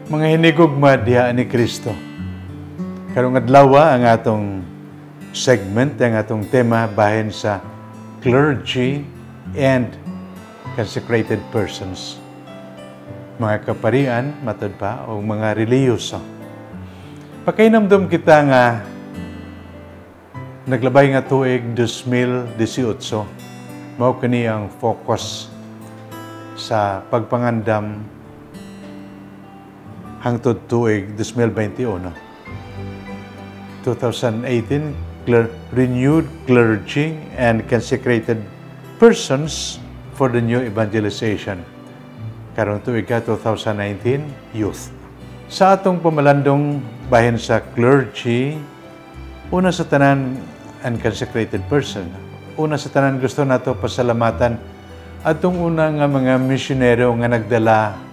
Mga hinigugma diha ni Kristo. Karong adlaw ang atong segment, ang atong tema bahin sa clergy and consecrated persons. Mga kaparian, matod pa, o mga reliyoso. Pagkainamdom kita nga naglabay nga tuig 2018, mao kini ang focus sa pagpangandam hangtod tuig 2021. 2018, renewed clergy and consecrated persons for the new evangelization. Karong tuig ka 2019, youth. Sa atong pamalandong bahin sa clergy, una sa tanan and consecrated person. Una sa tanan gusto nato pasalamatan atong una nga mga misyonero nga nagdala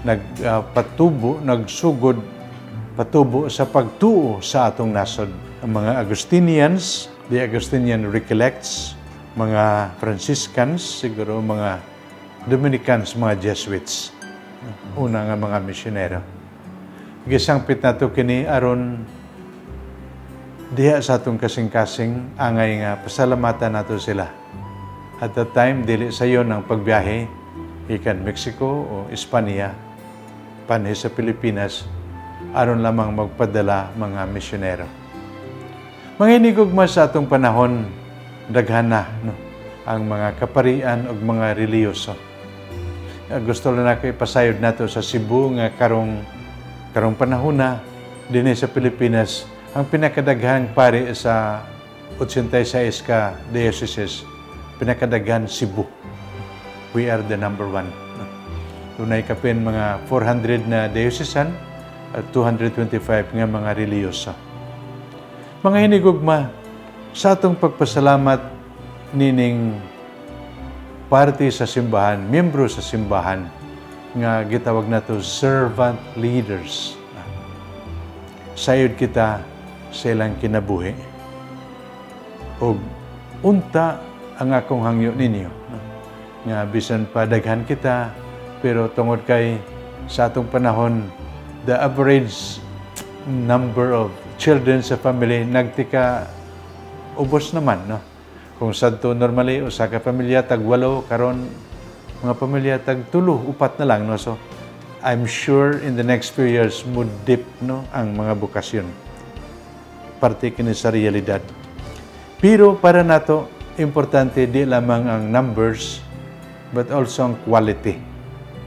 nagsugod patubo sa pagtuo sa atong nasod. Ang mga Augustinians, the Augustinian Recollects, mga Franciscans, siguro mga Dominicans, mga Jesuits. Una nga mga misyonero. Gisangpit nato kini aron diha sa atong kasing-kasing angay nga pasalamatan nato sila. At that time, dili sayon ang pagbiyahe ikan Mexico o Espanya, panhi sa Pilipinas, aron lamang magpadala mga misyonero. Mga hinigugma sa atong panahon, daghan na ang mga kaparian o mga reliyoso. Gusto lang ako ipasayod nato sa Cebu nga karong panahon na dinhi sa Pilipinas, ang pinakadaghang pari sa 86 ka dioceses, pinakadaghan Cebu. We are the number one. Tunay kapin mga 400 na diocesan at 225 nga mga reliyoso. Mga hinigugma, sa atong pagpasalamat nining parte sa simbahan, miyembro sa simbahan, nga gitawag nato servant leaders. Sayod kita sa ilang kinabuhi. O unta ang akong hangyo ninyo. Nga bisan pa daghan kita, pero tungod kay sa atong panahon, the average number of children sa family nagtika ubos naman, no? Kung sadto normally usa ka pamilya tag 8, karon mga pamilya tag 3, 4 na lang, no? So I'm sure in the next few years mo dip, no, ang mga bukasyon. Parte kini sa realidad. Pero para nato importante di lamang ang numbers but also ang quality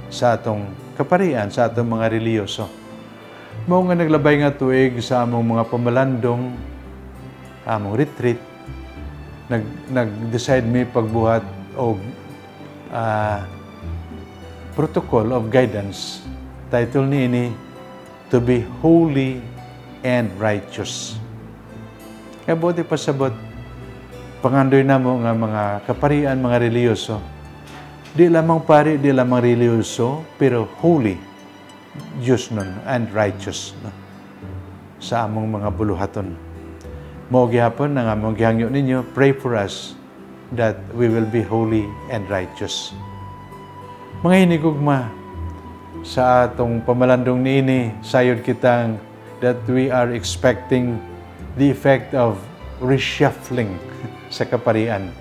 sa atong kaparian, sa atong mga reliyoso. Mao nga naglabay nga tuig sa among mga pamalandong, among retreat, nag-decide mi pagbuhat og protocol of guidance. Title niini, To be Holy and Righteous. Kaya buti pasabot, pangandoy na mo nga mga kaparian, mga reliyoso, di lamang pari, di lamang reliyoso, pero holy, just nun, and righteous, no? Sa among mga buluhaton. Mao gihapon ang among gihangyo ninyo, pray for us that we will be holy and righteous. Mga hinigugma, sa atong pamalandong niini, sayod kitang that we are expecting the effect of reshuffling sa kaparian.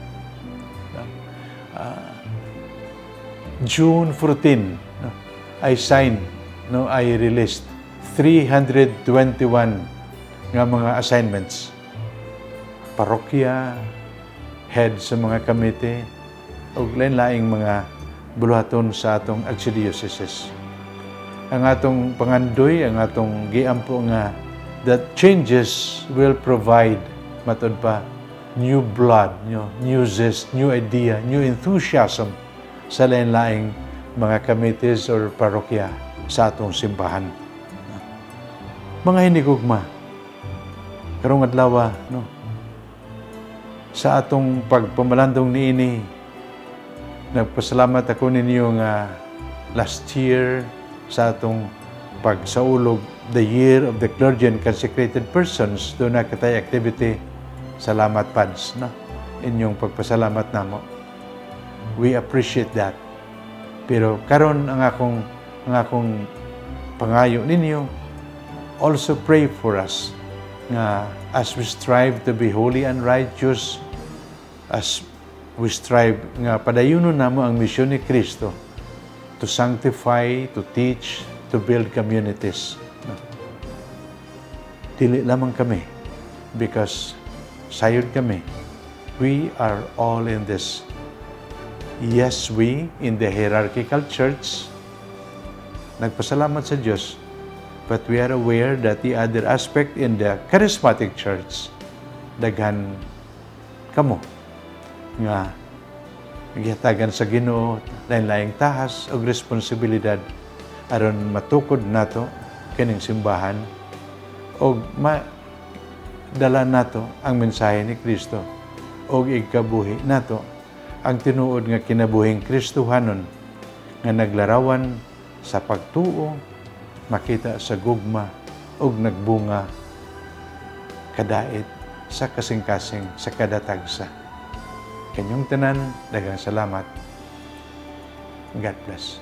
June 14, I signed, I released 321 nga mga assignments. Parokya, head sa mga komite, o lain-laing mga buluhaton sa atong archdioceses. Ang atong pangandoy, ang atong giampo nga that changes will provide, matod pa, new blood, new zest, new idea, new enthusiasm sa lain-laing mga committees or parokya. sa atong simbahan. Mga hinigugma, karong adlaw, no, sa atong pagpamalandong niini, nagpasalamat ako ninyo nga last year sa atong pagsaulog the year of the clergy and consecrated persons, doon na katay activity. Salamat, Pads, no? Inyong pagpasalamat namo. We appreciate that. Pero karon ang akong pangayo ninyo, also pray for us nga as we strive to be holy and righteous, as we strive nga padayunon namo ang misyon ni Kristo to sanctify, to teach, to build communities. Dili lamang kami because sayod kami. We are all in this. Yes, we in the hierarchical church, nagpasalamat sa Diyos, but we are aware that the other aspect in the charismatic church, daghan kamo nga gihatagan sa Ginoo lain-laing tahas o responsibilidad aron matukod nato kining simbahan o madala nato ang mensahe ni Kristo o ikabuhi nato ang tinuod nga kinabuhing Kristohanon nga naglarawan sa pagtuo, makita sa gugma ug nagbunga kadait sa kasing-kasing sa kada tagsa. Kanyong tanan, daghang salamat. God bless.